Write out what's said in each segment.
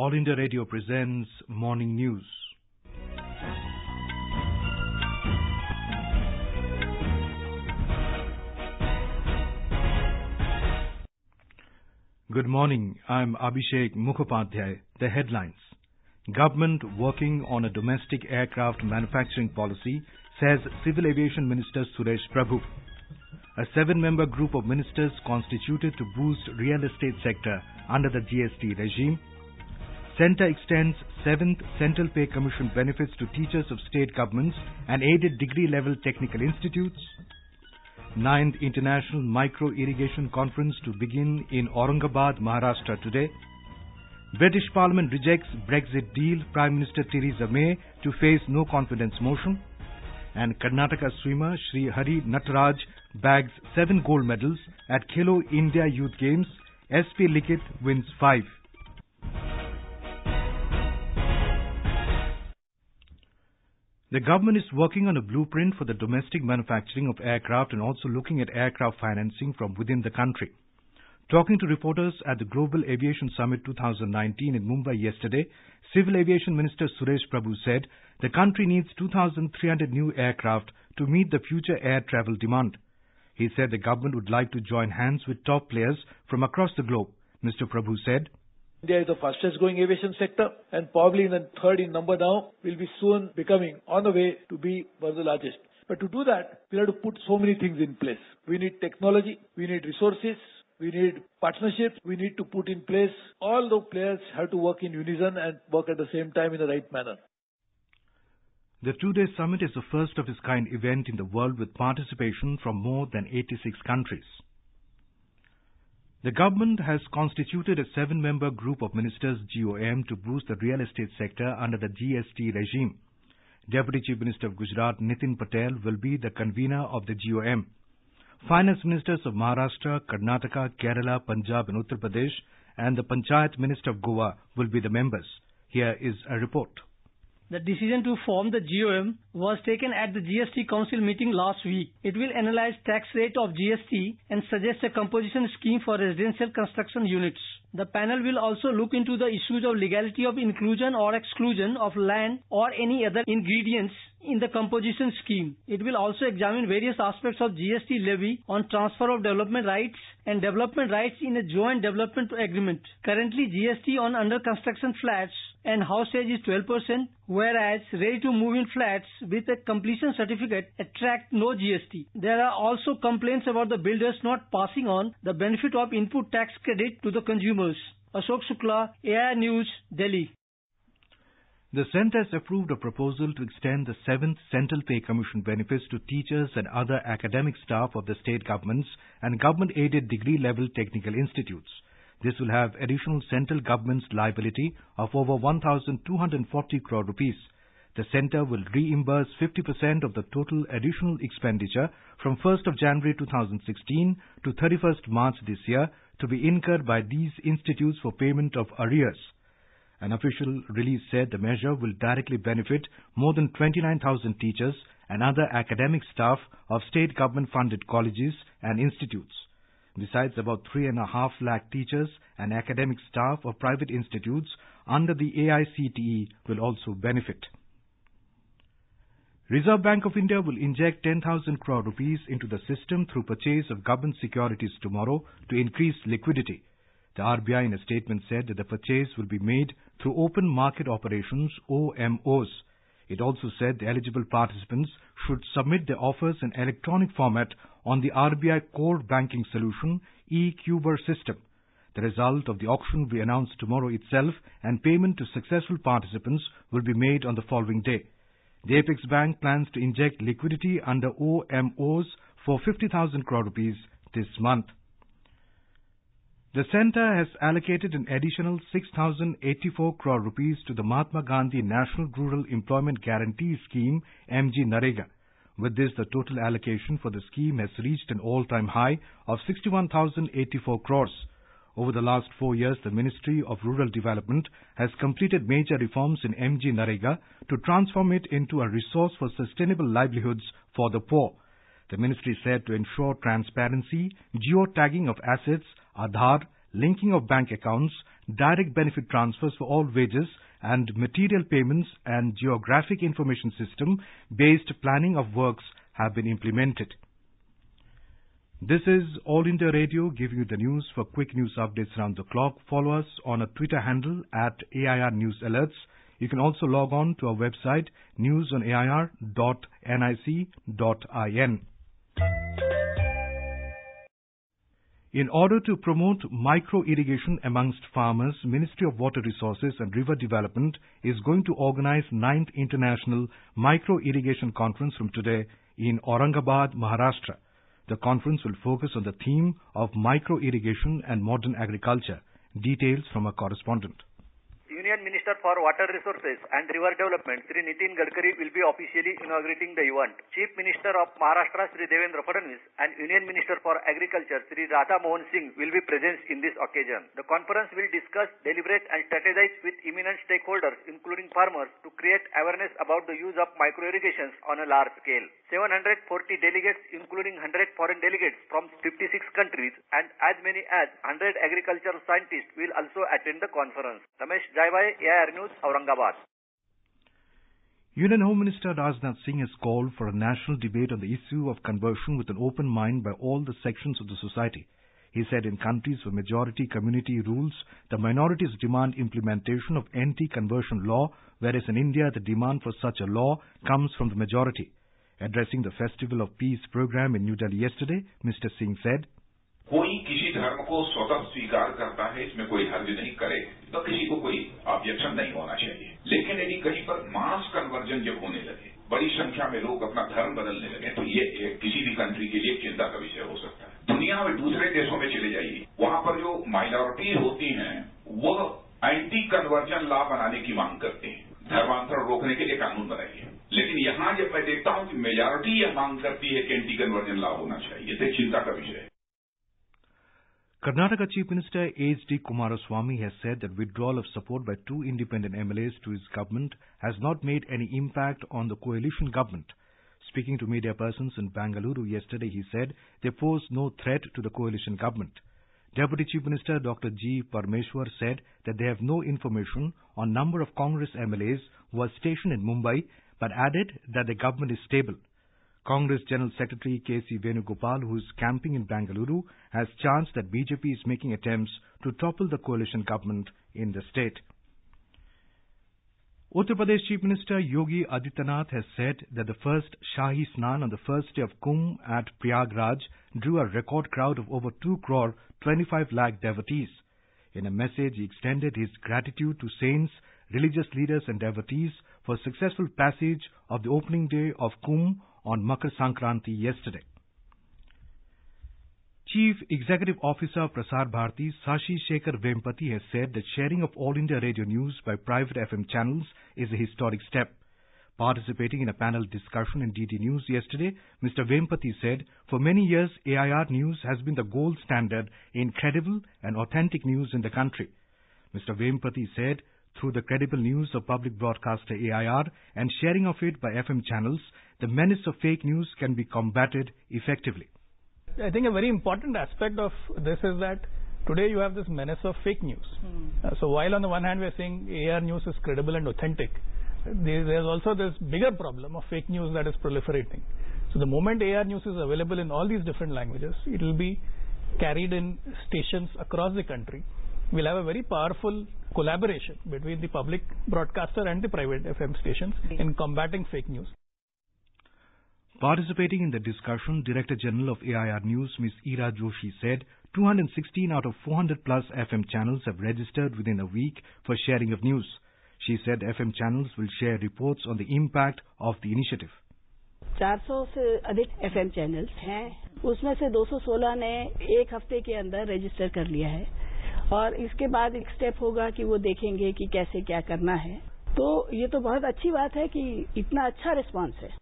All India Radio presents Morning News. Good morning. I'm Abhishek Mukhopadhyay. The headlines. Government working on a domestic aircraft manufacturing policy, says Civil Aviation Minister Suresh Prabhu. A 7-member group of ministers constituted to boost real estate sector under the GST regime. Centre extends 7th Central Pay Commission benefits to teachers of state governments and aided degree-level technical institutes. 9th International Micro Irrigation Conference to begin in Aurangabad, Maharashtra today. British Parliament rejects Brexit deal, Prime Minister Theresa May to face no confidence motion. And Karnataka swimmer Srihari Nataraj bags 7 gold medals at Khelo India Youth Games. SP Likith wins 5. The government is working on a blueprint for the domestic manufacturing of aircraft and also looking at aircraft financing from within the country. Talking to reporters at the Global Aviation Summit 2019 in Mumbai yesterday, Civil Aviation Minister Suresh Prabhu said the country needs 2,300 new aircraft to meet the future air travel demand. He said the government would like to join hands with top players from across the globe. Mr. Prabhu said, India is the fastest growing aviation sector and probably in the third in number now, will be soon becoming on the way to be one of the largest. But to do that, we have to put so many things in place. We need technology, we need resources, we need partnerships, we need to put in place. All the players have to work in unison and work at the same time in the right manner. The two-day summit is the first of its kind event in the world with participation from more than 86 countries. The government has constituted a 7-member group of ministers GOM to boost the real estate sector under the GST regime. Deputy Chief Minister of Gujarat Nitin Patel will be the convener of the GOM. Finance ministers of Maharashtra, Karnataka, Kerala, Punjab and Uttar Pradesh and the Panchayat Minister of Goa will be the members. Here is a report. The decision to form the GOM was taken at the GST Council meeting last week. It will analyze tax rate of GST and suggest a composition scheme for residential construction units. The panel will also look into the issues of legality of inclusion or exclusion of land or any other ingredients in the composition scheme. It will also examine various aspects of GST levy on transfer of development rights and development rights in a joint development agreement. Currently, GST on under construction flats and house age is 12%, whereas ready-to-move-in flats with a completion certificate attract no GST. There are also complaints about the builders not passing on the benefit of input tax credit to the consumers. Ashok Shukla, AI News, Delhi. The Centre has approved a proposal to extend the 7th Central Pay Commission benefits to teachers and other academic staff of the state governments and government-aided degree-level technical institutes. This will have additional central government's liability of over 1,240 crore rupees. The centre will reimburse 50% of the total additional expenditure from 1st of January 2016 to 31st March this year to be incurred by these institutes for payment of arrears. An official release said the measure will directly benefit more than 29,000 teachers and other academic staff of state government-funded colleges and institutes. Besides, about 3.5 lakh teachers and academic staff of private institutes under the AICTE will also benefit. Reserve Bank of India will inject 10,000 crore rupees into the system through purchase of government securities tomorrow to increase liquidity. The RBI in a statement said that the purchase will be made through open market operations, OMOs. It also said the eligible participants should submit their offers in electronic format on the RBI Core Banking Solution e-Cuber system. The result of the auction will be announced tomorrow itself and payment to successful participants will be made on the following day. The Apex Bank plans to inject liquidity under OMOs for 50,000 crore rupees this month. The Centre has allocated an additional 6,084 crore rupees to the Mahatma Gandhi National Rural Employment Guarantee Scheme, MG Narega. With this, the total allocation for the scheme has reached an all-time high of 61,084 crores. Over the last 4 years, the Ministry of Rural Development has completed major reforms in MG Narega to transform it into a resource for sustainable livelihoods for the poor. The ministry said to ensure transparency, geotagging of assets, Aadhaar, linking of bank accounts, direct benefit transfers for all wages and material payments and geographic information system-based planning of works have been implemented. This is All India Radio giving you the news. For quick news updates around the clock, follow us on a Twitter handle at AIR News Alerts. You can also log on to our website newsonair.nic.in. In order to promote micro-irrigation amongst farmers, Ministry of Water Resources and River Development is going to organize 9th International Micro-Irrigation Conference from today in Aurangabad, Maharashtra. The conference will focus on the theme of micro-irrigation and modern agriculture. Details from our correspondent. Union Minister for Water Resources and River Development, Sri Nitin Gadkari, will be officially inaugurating the event. Chief Minister of Maharashtra, Sri Devendra Fadnavis, and Union Minister for Agriculture, Sri Rajnath Singh, will be present in this occasion. The conference will discuss, deliberate, and strategize with eminent stakeholders, including farmers, to create awareness about the use of micro-irrigations on a large scale. 740 delegates, including 100 foreign delegates from 56 countries, and as many as 100 agricultural scientists will also attend the conference. Ramesh Jaibai, AIR News, Aurangabad. Union Home Minister Rajnath Singh has called for a national debate on the issue of conversion with an open mind by all the sections of the society. He said in countries where majority community rules, the minorities demand implementation of anti-conversion law, whereas in India the demand for such a law comes from the majority. Addressing the Festival of Peace program in New Delhi yesterday, Mr. Singh said, कोई किसी धर्म को स्वतः स्वीकार करता है, इसमें कोई हर्ज नहीं करे, तो किसी को कोई ऑब्जेक्शन नहीं होना चाहिए। लेकिन यदि कहीं पर मास कन्वर्जन जब होने लगे, बड़ी संख्या में लोग अपना धर्म बदलने लगे, तो ये किसी भी कंट्री के लिए चिंता का विषय हो सकता है। दुनिया में दूसरे देशों में चले जाइए, वहां पर जो माइनॉरिटी होती हैं, वो एंटी कन्वर्जन लॉ बनाने की मांग करते हैं, धर्मांतरण रोकने के लिए कानून बनाइए। लेकिन यहाँ जब मैं देखता हूँ कि मेजॉरिटी यह मांग करती है कि एंटी कन्वर्जन लॉ होना चाहिए, तो चिंता का विषय है। Karnataka Chief Minister H.D. Swamy has said that withdrawal of support by 2 independent MLAs to his government has not made any impact on the coalition government. Speaking to media persons in Bengaluru yesterday, he said they pose no threat to the coalition government. Deputy Chief Minister Dr. G. Parmeshwar said that they have no information on number of Congress MLAs who are stationed in Mumbai, but added that the government is stable. Congress General Secretary K.C. Venugopal, who is camping in Bengaluru, has charged that BJP is making attempts to topple the coalition government in the state. Uttar Pradesh Chief Minister Yogi Adityanath has said that the first Shahi Snan on the first day of Kumbh at Prayagraj drew a record crowd of over 2 crore 25 lakh devotees. In a message, he extended his gratitude to saints, religious leaders and devotees for successful passage of the opening day of Kumbh on Makar Sankranti yesterday. Chief Executive Officer Prasar Bharati Sashi Shekhar Vempati has said that sharing of All India Radio News by private FM channels is a historic step. Participating in a panel discussion in DD News yesterday, Mr. Vempati said, for many years AIR News has been the gold standard in credible and authentic news in the country. Mr. Vempati said, through the credible news of public broadcaster AIR and sharing of it by FM channels, the menace of fake news can be combated effectively. I think a very important aspect of this is that today you have this menace of fake news. So while on the one hand we are saying AIR News is credible and authentic, there's also this bigger problem of fake news that is proliferating. So the moment AIR News is available in all these different languages, it will be carried in stations across the country. We'll have a very powerful collaboration between the public broadcaster and the private FM stations in combating fake news. Participating in the discussion, Director General of AIR News, Ms. Ira Joshi, said 216 out of 400 plus FM channels have registered within a week for sharing of news. She said FM channels will share reports on the impact of the initiative. 400 से अधिक FM channels हैं, उसमें से 216 ने एक हफ्ते के अंदर रजिस्टर कर लिया है और इसके बाद एक स्टेप होगा कि वो देखेंगे कि कैसे क्या करना है। तो ये तो बहुत अच्छी बात है कि इतना अच्छा रिस्पांस है।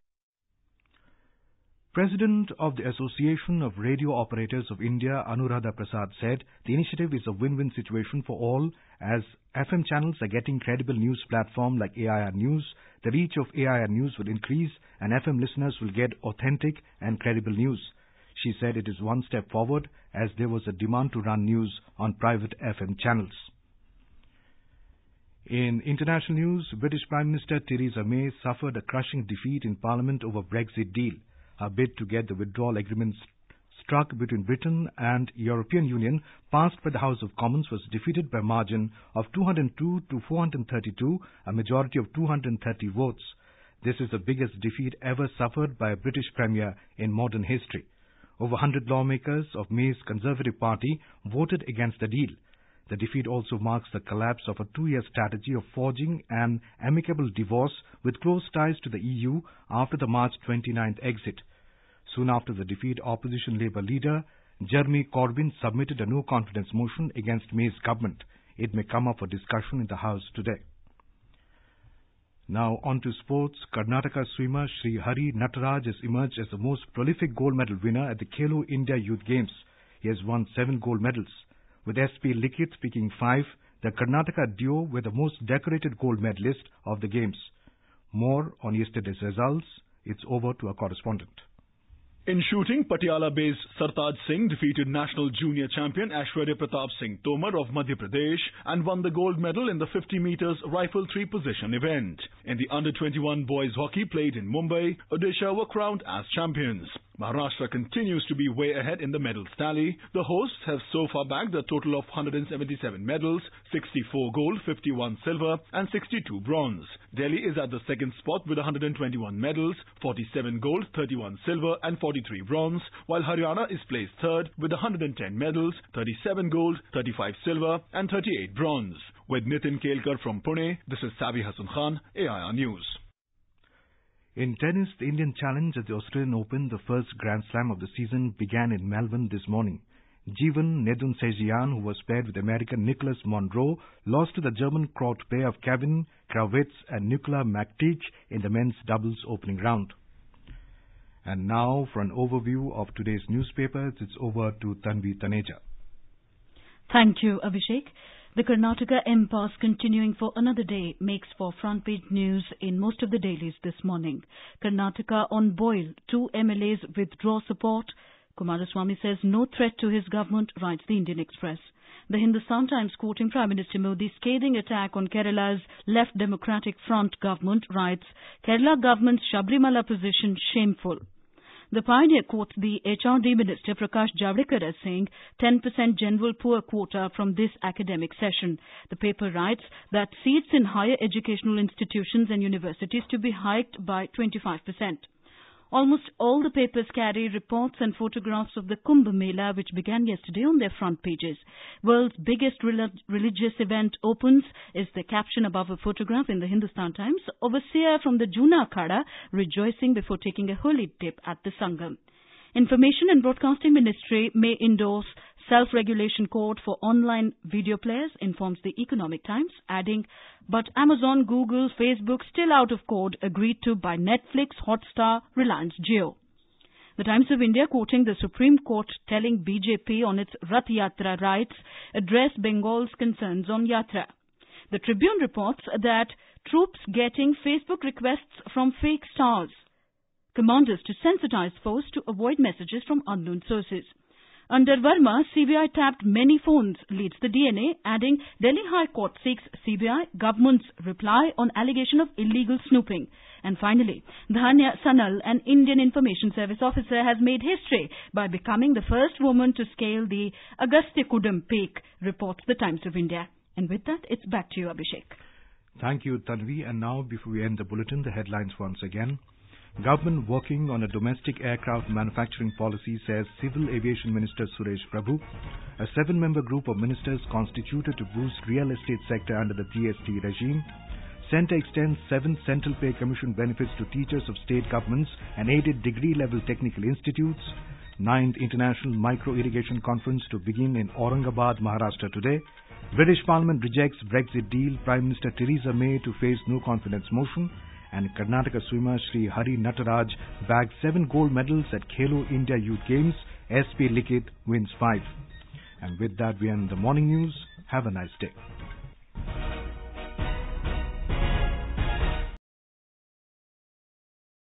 President of the Association of Radio Operators of India, Anuradha Prasad, said the initiative is a win-win situation for all as FM channels are getting credible news platform like AIR News. The reach of AIR News will increase and FM listeners will get authentic and credible news. She said it is one step forward as there was a demand to run news on private FM channels. In international news, British Prime Minister Theresa May suffered a crushing defeat in Parliament over Brexit deal. Her bid to get the withdrawal agreement struck between Britain and European Union passed by the House of Commons was defeated by a margin of 202 to 432, a majority of 230 votes. This is the biggest defeat ever suffered by a British Premier in modern history. Over 100 lawmakers of May's Conservative Party voted against the deal. The defeat also marks the collapse of a 2-year strategy of forging an amicable divorce with close ties to the EU after the March 29th exit. Soon after the defeat, opposition Labour leader Jeremy Corbyn submitted a no-confidence motion against May's government. It may come up for discussion in the House today. Now on to sports. Karnataka swimmer Srihari Nataraj has emerged as the most prolific gold medal winner at the Khelo India Youth Games. He has won 7 gold medals. With SP Likith picking 5, the Karnataka duo were the most decorated gold medalist of the Games. More on yesterday's results. It's over to our correspondent. In shooting, Patiala-based Sartaj Singh defeated national junior champion Aishwarya Pratap Singh Tomar of Madhya Pradesh and won the gold medal in the 50 meters rifle 3-position event. In the under-21 boys hockey played in Mumbai, Odisha were crowned as champions. Maharashtra continues to be way ahead in the medals tally. The hosts have so far bagged a total of 177 medals, 64 gold, 51 silver and 62 bronze. Delhi is at the second spot with 121 medals, 47 gold, 31 silver and 43 bronze, while Haryana is placed third with 110 medals, 37 gold, 35 silver and 38 bronze. With Nitin Kelkar from Pune, this is Sabi Hassan Khan, AIR News. In tennis, the Indian challenge at the Australian Open, the first Grand Slam of the season, began in Melbourne this morning. Jeevan Nedunsezhian, who was paired with American Nicholas Monroe, lost to the German court pair of Kevin Krawitz and Nikola Maktic in the men's doubles opening round. And now, for an overview of today's newspapers, it's over to Tanvi Taneja. Thank you, Abhishek. The Karnataka impasse continuing for another day makes for front-page news in most of the dailies this morning. Karnataka on boil. 2 MLAs withdraw support. Kumaraswamy says no threat to his government, writes the Indian Express. The Hindustan Times quoting Prime Minister Modi's scathing attack on Kerala's Left Democratic Front government writes, Kerala government's Sabrimala position shameful. The Pioneer quotes the HRD Minister Prakash Javadekar as saying 10% general poor quota from this academic session. The paper writes that seats in higher educational institutions and universities to be hiked by 25%. Almost all the papers carry reports and photographs of the Kumbh Mela, which began yesterday on their front pages. World's biggest religious event opens is the caption above a photograph in the Hindustan Times of a seer from the Juna Akhada rejoicing before taking a holy dip at the Sangam. Information and Broadcasting Ministry may endorse self-regulation code for online video players, informs the Economic Times, adding, but Amazon, Google, Facebook still out of code agreed to by Netflix, Hotstar, Reliance Jio. The Times of India quoting the Supreme Court telling BJP on its Rath Yatra writes, address Bengal's concerns on Yatra. The Tribune reports that troops getting Facebook requests from fake stars. Commanders to sensitize foes to avoid messages from unknown sources. Under Verma, CBI tapped many phones, leads the DNA, adding Delhi High Court seeks CBI government's reply on allegation of illegal snooping. And finally, Dhanya Sanal, an Indian Information Service officer, has made history by becoming the first woman to scale the Agasthyakudam peak, reports the Times of India. And with that, it's back to you, Abhishek. Thank you, Tanvi. And now, before we end the bulletin, the headlines once again. Government working on a domestic aircraft manufacturing policy, says Civil Aviation Minister Suresh Prabhu. A 7-member group of ministers constituted to boost real estate sector under the GST regime. Centre extends 7th Central Pay Commission benefits to teachers of state governments and aided degree-level technical institutes. 9th International Micro-Irrigation Conference to begin in Aurangabad, Maharashtra today. British Parliament rejects Brexit deal. Prime Minister Theresa May to face no confidence motion. And Karnataka swimmer Srihari Nataraj bagged 7 gold medals at Khelo India Youth Games. SP Likith wins 5. And with that, we end the morning news. Have a nice day.